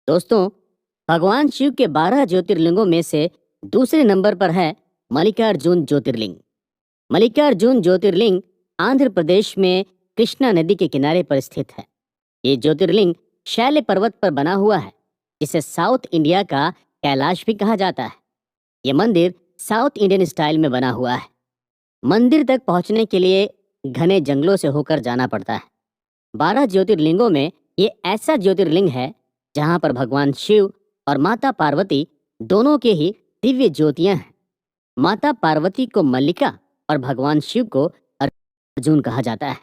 दोस्तों, भगवान शिव के 12 ज्योतिर्लिंगों में से दूसरे नंबर पर है मल्लिकार्जुन ज्योतिर्लिंग। मल्लिकार्जुन ज्योतिर्लिंग आंध्र प्रदेश में कृष्णा नदी के किनारे पर स्थित है। ये ज्योतिर्लिंग शैल पर्वत पर बना हुआ है, जिसे साउथ इंडिया का कैलाश भी कहा जाता है। ये मंदिर साउथ इंडियन स्टाइल में बना हुआ है। मंदिर तक पहुंचने के लिए घने जंगलों से होकर जाना पड़ता है। 12 ज्योतिर्लिंगों में ये ऐसा ज्योतिर्लिंग है जहां पर भगवान शिव और माता पार्वती दोनों के ही दिव्य ज्योतियां हैं। माता पार्वती को मल्लिका और भगवान शिव को अर्जुन कहा जाता है।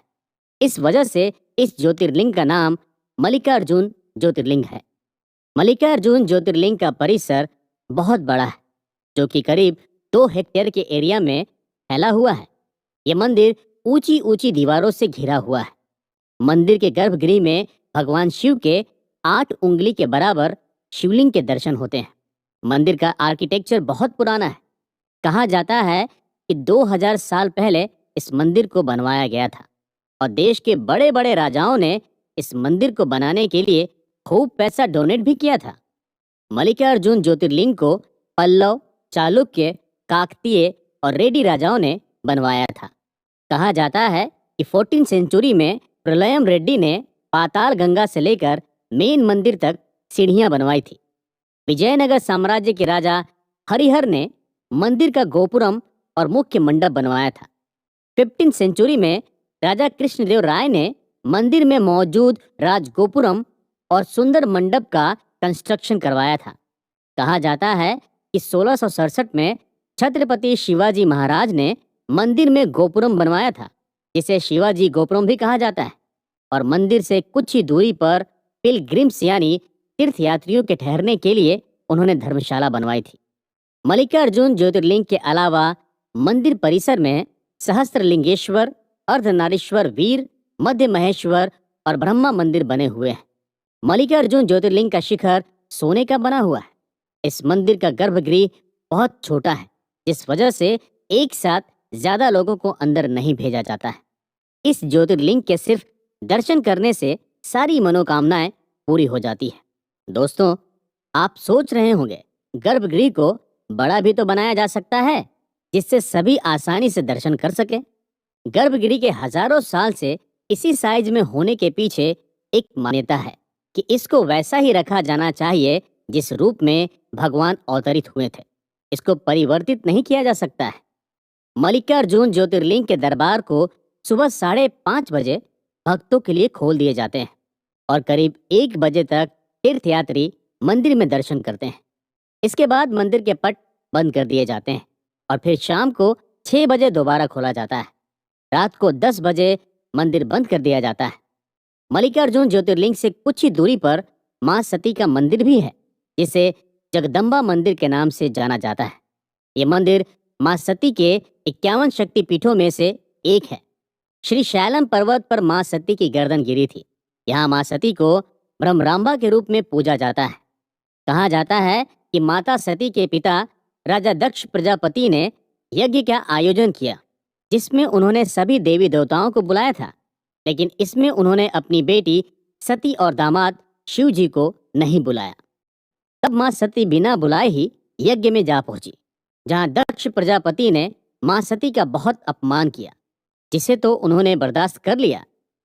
इस वजह से इस ज्योतिर्लिंग का नाम मल्लिकार्जुन ज्योतिर्लिंग है। मल्लिकार्जुन ज्योतिर्लिंग का परिसर बहुत बड़ा है, जो कि करीब 2 हेक्टेयर के एरिया में फैला हुआ है। यह मंदिर ऊंची ऊंची दीवारों से घिरा हुआ है। मंदिर के गर्भगृह में भगवान शिव के 8 उंगली के बराबर शिवलिंग के दर्शन होते हैं। मंदिर का आर्किटेक्चर बहुत पुराना है। कहा जाता है कि 2000 साल पहले इस मंदिर को बनवाया गया था और देश के बड़े बड़े राजाओं ने इस मंदिर को बनाने के लिए खूब पैसा डोनेट भी किया था। मल्लिकार्जुन ज्योतिर्लिंग को पल्लव, चालुक्य, काकतीय और रेड्डी राजाओं ने बनवाया था। कहा जाता है कि 14 सेंचुरी में प्रलयम रेड्डी ने पाताल गंगा से लेकर मेन मंदिर तक सीढ़ियां बनवाई थी। विजयनगर साम्राज्य के राजा हरिहर ने मंदिर का गोपुरम और मुख्य मंडप बनवाया था। 15 सेंचुरी में राजा कृष्णदेव राय ने मंदिर में मौजूद राजगोपुरम और सुंदर मंडप का कंस्ट्रक्शन करवाया था। कहा जाता है कि 1667 में छत्रपति शिवाजी महाराज ने मंदिर में गोपुरम बनवाया था, जिसे शिवाजी गोपुरम भी कहा जाता है। और मंदिर से कुछ ही दूरी पर पिलग्रिम्स यानी तीर्थयात्रियों के ठहरने के लिए उन्होंने धर्मशाला बनवाई थी। मल्लिकार्जुन ज्योतिर्लिंग के अलावा मंदिर परिसर में सहस्त्रलिंगेश्वर, अर्धनारीश्वर वीर, मध्य महेश्वर और ब्रह्मा मंदिर बने हुए हैं। मल्लिकार्जुन ज्योतिर्लिंग का शिखर सोने का बना हुआ है। इस मंदिर का गर्भगृह बहुत छोटा है, जिस वजह से एक साथ ज्यादा लोगों को अंदर नहीं भेजा जाता है। इस ज्योतिर्लिंग के सिर्फ दर्शन करने से सारी मनोकामनाएं पूरी हो जाती है। दोस्तों, आप सोच रहे होंगे गर्भगृह को बड़ा भी तो बनाया जा सकता है, जिससे सभी आसानी से दर्शन कर सके। गर्भगृह के हजारों साल से इसी साइज में होने के पीछे एक मान्यता है कि इसको वैसा ही रखा जाना चाहिए जिस रूप में भगवान अवतरित हुए थे। इसको परिवर्तित नहीं किया जा सकता है। मल्लिकार्जुन ज्योतिर्लिंग के दरबार को सुबह 5:30 बजे भक्तों के लिए खोल दिए जाते हैं और करीब 1 बजे तक तीर्थयात्री मंदिर में दर्शन करते हैं। इसके बाद मंदिर के पट बंद कर दिए जाते हैं और फिर शाम को 6 बजे दोबारा खोला जाता है। रात को 10 बजे मंदिर बंद कर दिया जाता है। मल्लिकार्जुन ज्योतिर्लिंग से कुछ ही दूरी पर मां सती का मंदिर भी है, जिसे जगदम्बा मंदिर के नाम से जाना जाता है। ये मंदिर मां सती के 51 शक्तिपीठों में से एक है। श्री शैलम पर्वत पर मां सती की गर्दन गिरी थी। यहाँ मां सती को ब्रह्मरांबा के रूप में पूजा जाता है। कहा जाता है कि माता सती के पिता राजा दक्ष प्रजापति ने यज्ञ का आयोजन किया, जिसमें उन्होंने सभी देवी देवताओं को बुलाया था, लेकिन इसमें उन्होंने अपनी बेटी सती और दामाद शिव जी को नहीं बुलाया। तब मां सती बिना बुलाए ही यज्ञ में जा पहुंची, जहां दक्ष प्रजापति ने मां सती का बहुत अपमान किया, जिसे तो उन्होंने बर्दाश्त कर लिया,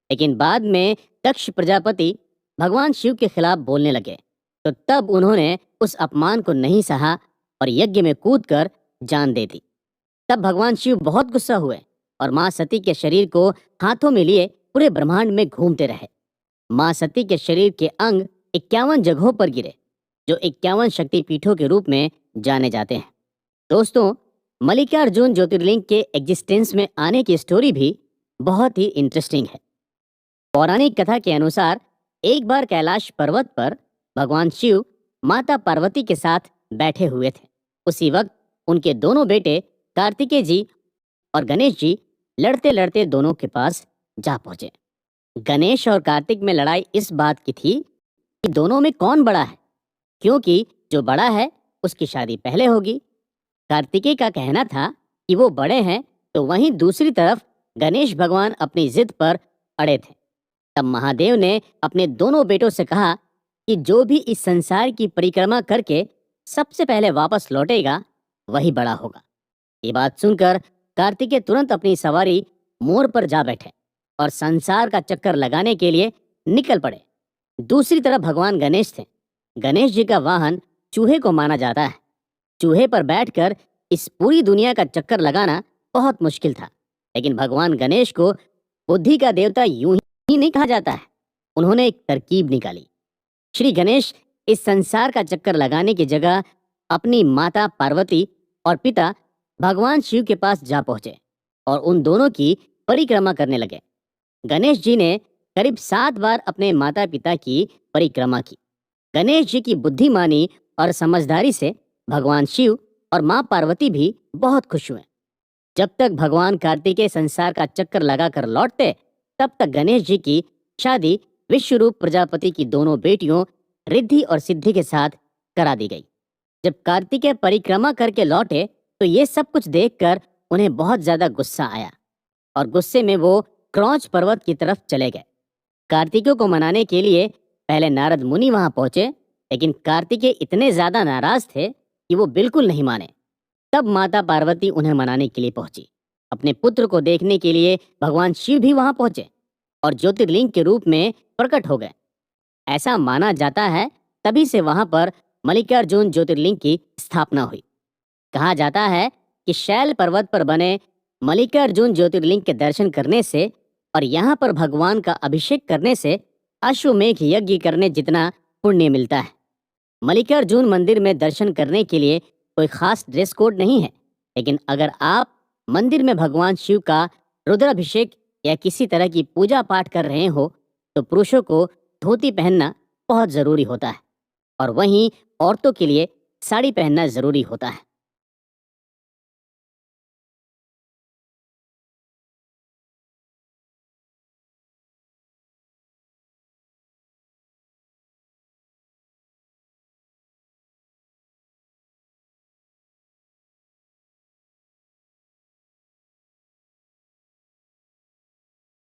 लेकिन बाद में दक्ष प्रजापति भगवान शिव के खिलाफ बोलने लगे। तो तब उन्होंने उस अपमान को नहीं सहा और यज्ञ में कूदकर जान दे दी। तब भगवान शिव बहुत गुस्सा हुए और मां सती के शरीर को हाथों में लिए पूरे ब्रह्मांड में घूमते रहे। मां सती के शरीर के अंग 51 जगहों पर गिरे, जो 51 शक्तिपीठों के रूप में जाने जाते हैं। दोस्तों, मल्लिकार्जुन ज्योतिर्लिंग के एग्जिस्टेंस में आने की स्टोरी भी बहुत ही इंटरेस्टिंग है। पौराणिक कथा के अनुसार एक बार कैलाश पर्वत पर भगवान शिव माता पार्वती के साथ बैठे हुए थे। उसी वक्त उनके दोनों बेटे कार्तिकेय जी और गणेश जी लड़ते लड़ते दोनों के पास जा पहुंचे। गणेश और कार्तिक में लड़ाई इस बात की थी कि दोनों में कौन बड़ा है, क्योंकि जो बड़ा है उसकी शादी पहले होगी। कार्तिकेय का कहना था कि वो बड़े हैं, तो वहीं दूसरी तरफ गणेश भगवान अपनी जिद पर अड़े थे। तब महादेव ने अपने दोनों बेटों से कहा कि जो भी इस संसार की परिक्रमा करके सबसे पहले वापस लौटेगा वही बड़ा होगा। ये बात सुनकर कार्तिकेय तुरंत अपनी सवारी मोर पर जा बैठे और संसार का चक्कर लगाने के लिए निकल पड़े। दूसरी तरफ भगवान गणेश थे। गणेश जी का वाहन चूहे को माना जाता है। चूहे पर बैठकर इस पूरी दुनिया का चक्कर लगाना बहुत मुश्किल था, लेकिन भगवान गणेश को बुद्धि का देवता यूं ही नहीं कहा जाता है। उन्होंने एक तरकीब निकाली। श्री गणेश इस संसार का चक्कर लगाने की जगह अपनी माता पार्वती और पिता भगवान शिव के पास जा पहुंचे और उन दोनों की परिक्रमा करने लगे। गणेश जी ने करीब 7 बार अपने माता पिता की परिक्रमा की। गणेश जी की बुद्धिमानी और समझदारी से भगवान शिव और माँ पार्वती भी बहुत खुश हुए। जब तक भगवान कार्तिकेय संसार का चक्कर लगाकर लौटते, तब तक गणेश जी की शादी विश्वरूप प्रजापति की दोनों बेटियों रिद्धि और सिद्धि के साथ करा दी गई। जब कार्तिकेय परिक्रमा करके लौटे तो ये सब कुछ देखकर उन्हें बहुत ज्यादा गुस्सा आया और गुस्से में वो क्रौंच पर्वत की तरफ चले गए। कार्तिकेय को मनाने के लिए पहले नारद मुनि वहां पहुंचे, लेकिन कार्तिकेय इतने ज्यादा नाराज थे कि वो बिल्कुल नहीं माने। तब माता पार्वती उन्हें मनाने के लिए पहुंची। अपने पुत्र को देखने के लिए भगवान शिव भी वहां पहुंचे और ज्योतिर्लिंग के रूप में प्रकट हो गए। ऐसा माना जाता है तभी से वहां पर मल्लिकार्जुन ज्योतिर्लिंग की स्थापना हुई। कहा जाता है कि शैल पर्वत पर बने मल्लिकार्जुन ज्योतिर्लिंग के दर्शन करने से और यहाँ पर भगवान का अभिषेक करने से अश्वमेघ यज्ञ करने जितना पुण्य मिलता है। मल्लिकार्जुन मंदिर में दर्शन करने के लिए कोई खास ड्रेस कोड नहीं है, लेकिन अगर आप मंदिर में भगवान शिव का रुद्राभिषेक या किसी तरह की पूजा पाठ कर रहे हो तो पुरुषों को धोती पहनना बहुत ज़रूरी होता है और वहीं औरतों के लिए साड़ी पहनना ज़रूरी होता है।